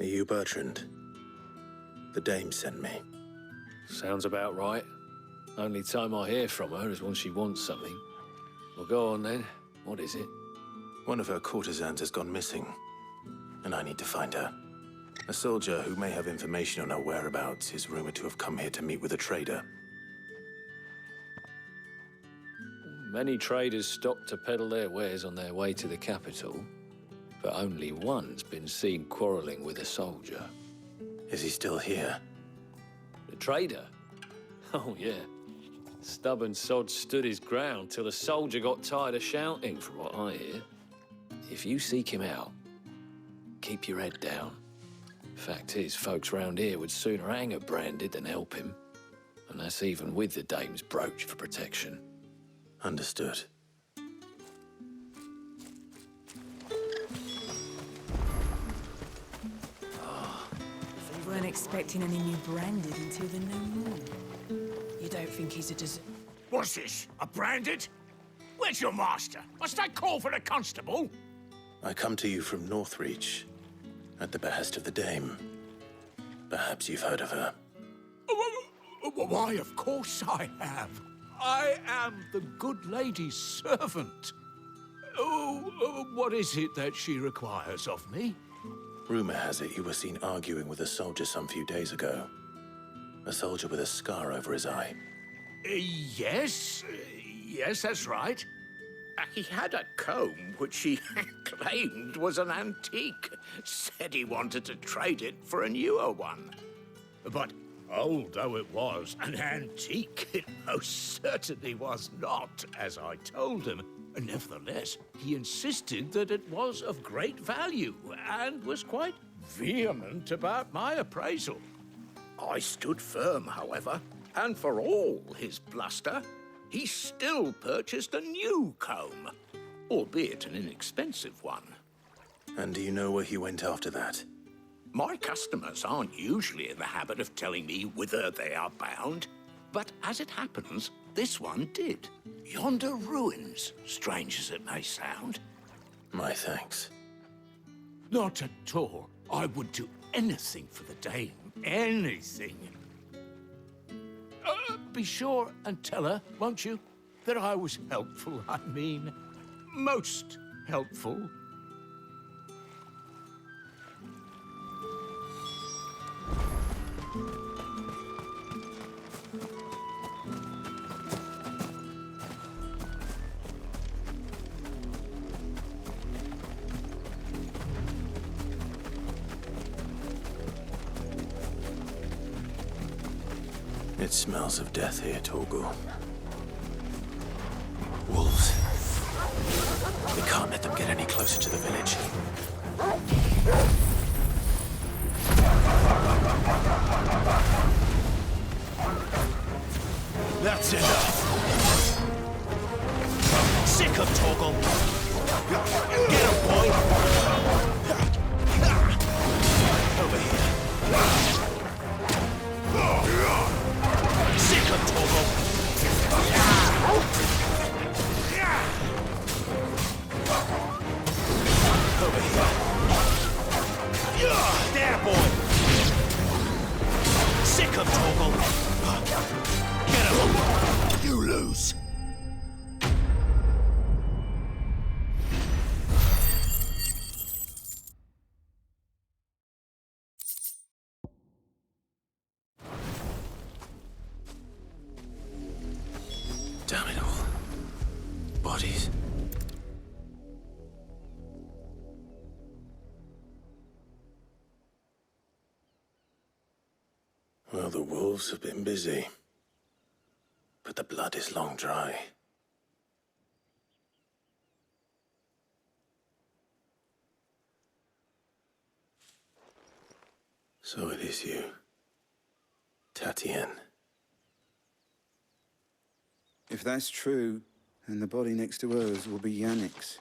Are you Bertrand? The dame sent me. Sounds about right. Only time I hear from her is when she wants something. Well, go on then. What is it? One of her courtesans has gone missing, and I need to find her. A soldier who may have information on her whereabouts is rumored to have come here to meet with a trader. Many traders stop to peddle their wares on their way to the capital, but only one's been seen quarreling with a soldier. Is he still here? The trader? Oh, yeah. Stubborn sod stood his ground till the soldier got tired of shouting, from what I hear. If you seek him out, keep your head down. Fact is, folks round here would sooner hang a branded than help him. And that's even with the dame's brooch for protection. Understood. So you weren't expecting any new branded until the new moon. You don't think he's a What's this? A branded? Where's your master? Must I call for the constable? I come to you from Northreach, at the behest of the dame. Perhaps you've heard of her. Why, of course I have. I am the good lady's servant. What is it that she requires of me? Rumor has it you were seen arguing with a soldier some few days ago. A soldier with a scar over his eye. Yes, that's right. He had a comb which he claimed was an antique. Said he wanted to trade it for a newer one. But old though it was, an antique it most certainly was not, as I told him. Nevertheless, he insisted that it was of great value and was quite vehement about my appraisal. I stood firm, however, and for all his bluster, he still purchased a new comb, albeit an inexpensive one. And do you know where he went after that? My customers aren't usually in the habit of telling me whither they are bound, but as it happens, this one did. Yonder ruins, strange as it may sound. My thanks. Not at all. I would do anything for the dame. Anything. Be sure and tell her, won't you, that I was helpful. I mean, most helpful. It smells of death here, Torgal. Wolves. We can't let them get any closer to the village. That's enough. Sick of Torgal. Get him, boy. Over here. Sick of Torgal. Over here. There, boy. Sick of Torgal. Get him. You lose. Damn it all. Bodies. Well, the wolves have been busy. But the blood is long dry. So it is you, Tatienne. If that's true, then the body next to hers will be Yannick's.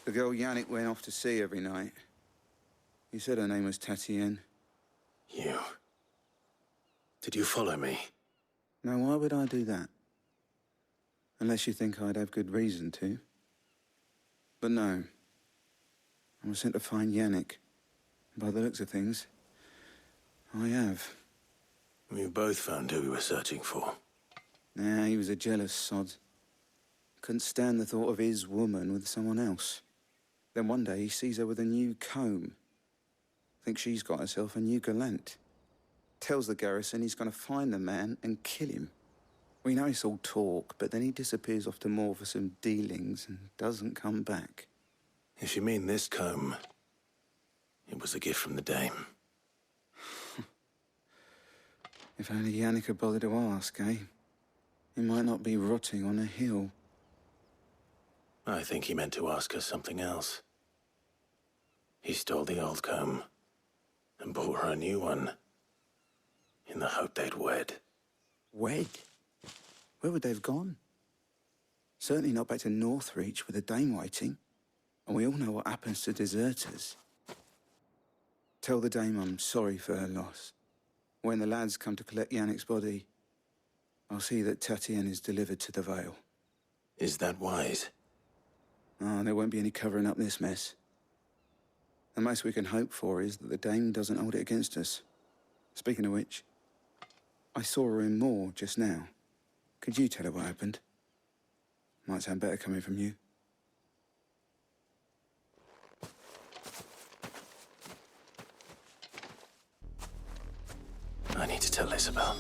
The girl Yannick went off to see every night. You said her name was Tatienne. You. Did you follow me? Now, why would I do that? Unless you think I'd have good reason to. But no. I was sent to find Yannick By the looks of things, I have. We both found who we were searching for. Nah, he was a jealous sod. Couldn't stand the thought of his woman with someone else. Then one day he sees her with a new comb. Thinks she's got herself a new gallant. Tells the garrison he's gonna find the man and kill him. We know it's all talk, but then he disappears off to Moor for some dealings and doesn't come back. If you mean this comb, it was a gift from the dame. If only Yannick had bothered to ask, eh? He might not be rotting on a hill. I think he meant to ask her something else. He stole the old comb and bought her a new one in the hope they'd wed. Wed? Where would they have gone? Certainly not back to Northreach with a dame waiting. And we all know what happens to deserters. Tell the dame I'm sorry for her loss. When the lads come to collect Yannick's body, I'll see that Tatienne is delivered to the Vale. Is that wise? Ah, there won't be any covering up this mess. The most we can hope for is that the dame doesn't hold it against us. Speaking of which, I saw her in Moor just now. Could you tell her what happened? Might sound better coming from you. I need to tell Isabel.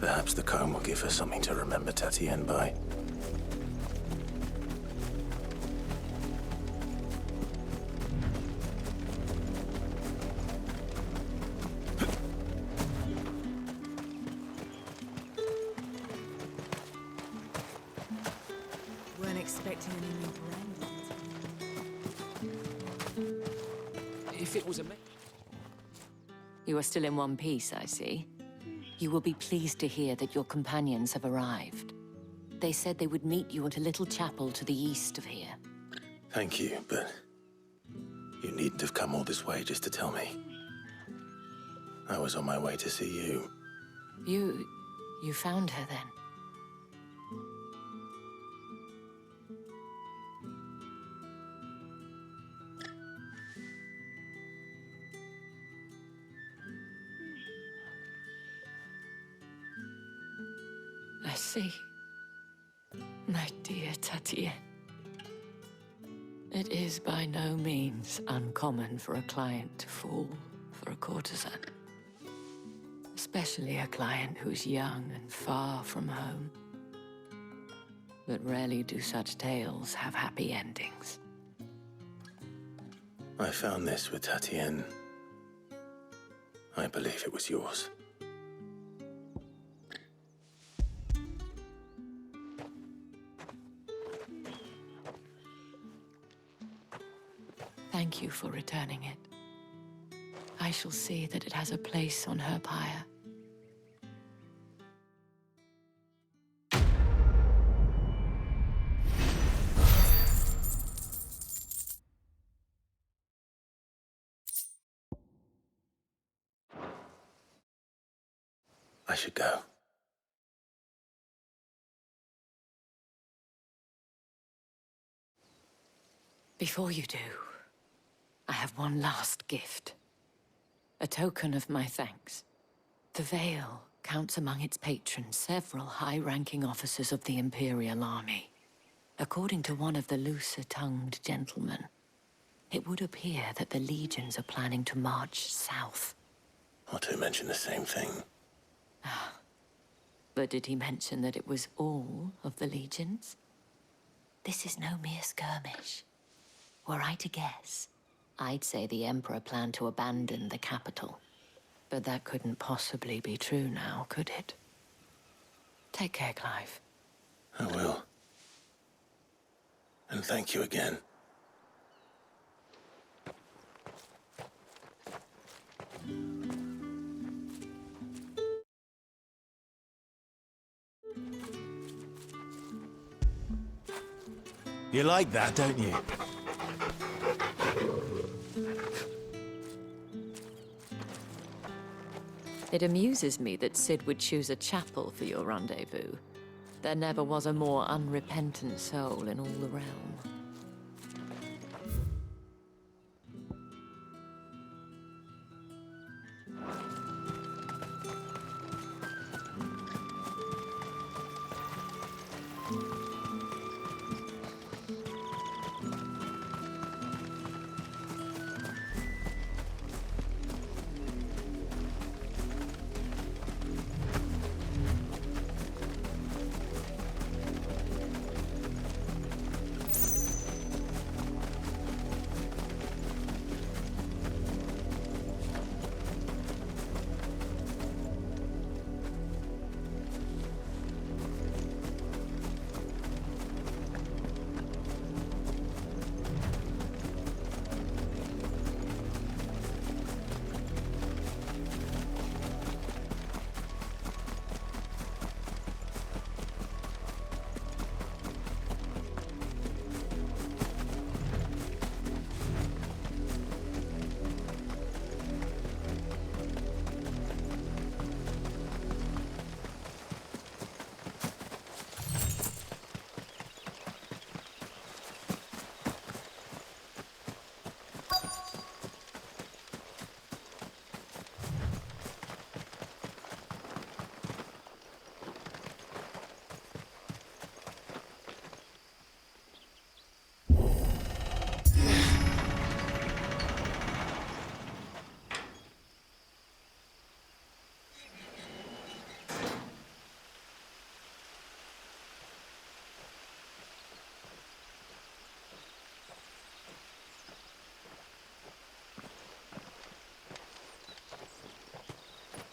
Perhaps the comb will give her something to remember Tatienne by. Weren't expecting any new branding. If it was a... You are still in one piece, I see. You will be pleased to hear that your companions have arrived. They said they would meet you at a little chapel to the east of here. Thank you, but you needn't have come all this way just to tell me. I was on my way to see you. You found her then? I see. My dear Tatienne. It is by no means uncommon for a client to fall for a courtesan. Especially a client who's young and far from home. But rarely do such tales have happy endings. I found this with Tatienne. I believe it was yours. Thank you for returning it. I shall see that it has a place on her pyre. I should go. Before you do, I have one last gift. A token of my thanks. The Vale counts among its patrons several high-ranking officers of the Imperial Army. According to one of the looser-tongued gentlemen, it would appear that the legions are planning to march south. Or to mention the same thing. But did he mention that it was all of the legions? This is no mere skirmish. Were I to guess, I'd say the Emperor planned to abandon the capital. But that couldn't possibly be true now, could it? Take care, Clive. I will. And thank you again. You like that, don't you? It amuses me that Cid would choose a chapel for your rendezvous. There never was a more unrepentant soul in all the realm.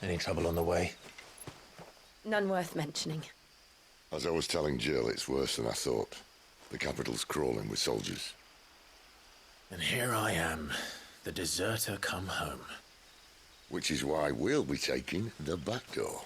Any trouble on the way? None worth mentioning. As I was telling Jill, it's worse than I thought. The capital's crawling with soldiers. And here I am, the deserter come home. Which is why we'll be taking the back door.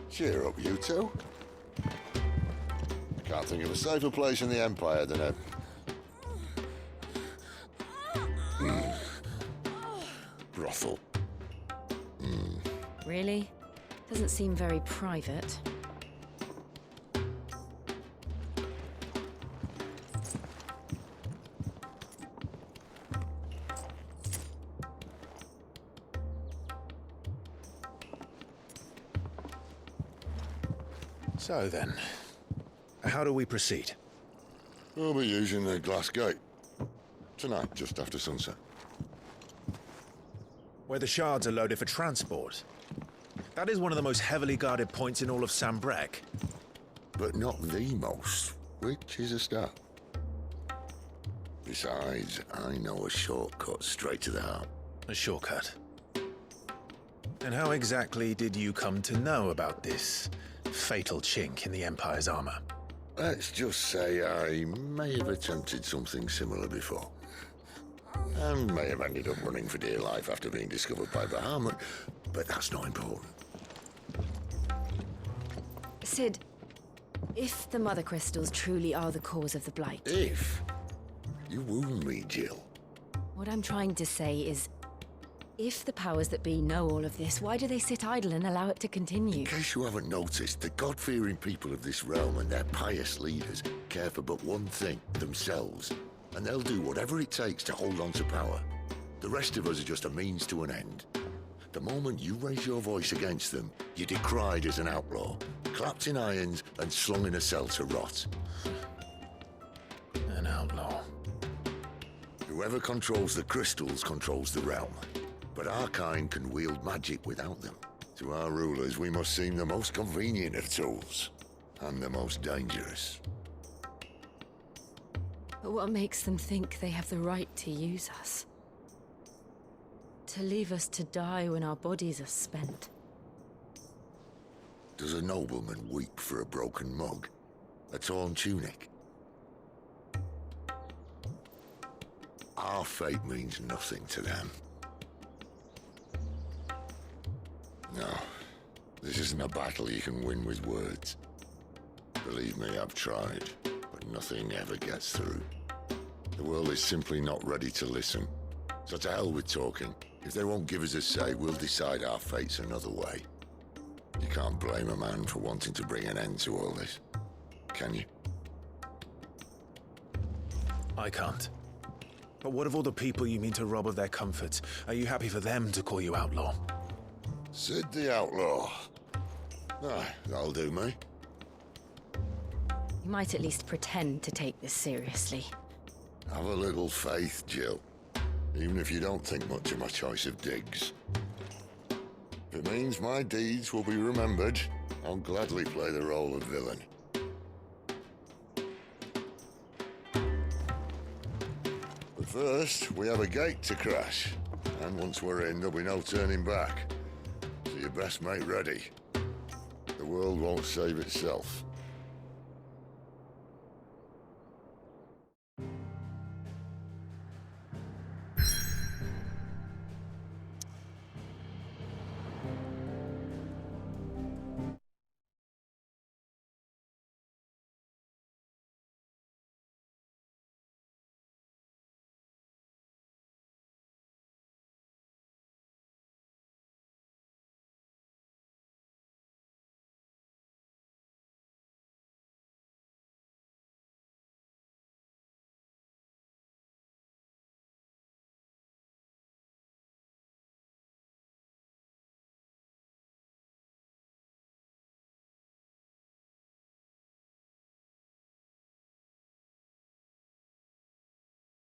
Cheer up, you two. I can't think of a safer place in the Empire than a... brothel. Really? Doesn't seem very private. So then, how do we proceed? We'll be using the glass gate. Tonight, just after sunset. Where the shards are loaded for transport. That is one of the most heavily guarded points in all of Sambrek. But not the most, which is a start. Besides, I know a shortcut straight to the heart. A shortcut. And how exactly did you come to know about this fatal chink in the Empire's armor? Let's just say I may have attempted something similar before. And may have ended up running for dear life after being discovered by Bahamut, but that's not important. Sid, if the Mother Crystals truly are the cause of the Blight... If? You wound me, Jill. What I'm trying to say is, if the powers that be know all of this, why do they sit idle and allow it to continue? In case you haven't noticed, the God-fearing people of this realm and their pious leaders care for but one thing, themselves. And they'll do whatever it takes to hold on to power. The rest of us are just a means to an end. The moment you raise your voice against them, you're decried as an outlaw, clapped in irons and slung in a cell to rot. An outlaw. Whoever controls the crystals controls the realm. But our kind can wield magic without them. To our rulers, we must seem the most convenient of tools, and the most dangerous. But what makes them think they have the right to use us? To leave us to die when our bodies are spent? Does a nobleman weep for a broken mug? A torn tunic? Our fate means nothing to them. No, this isn't a battle you can win with words. Believe me, I've tried, but nothing ever gets through. The world is simply not ready to listen. So to hell with talking. If they won't give us a say, we'll decide our fates another way. You can't blame a man for wanting to bring an end to all this, can you? I can't. But what of all the people you mean to rob of their comforts? Are you happy for them to call you outlaw? Sid the Outlaw. Ah, that'll do me. You might at least pretend to take this seriously. Have a little faith, Jill. Even if you don't think much of my choice of digs. If it means my deeds will be remembered, I'll gladly play the role of villain. But first, we have a gate to crash. And once we're in, there'll be no turning back. So you best make ready. The world won't save itself.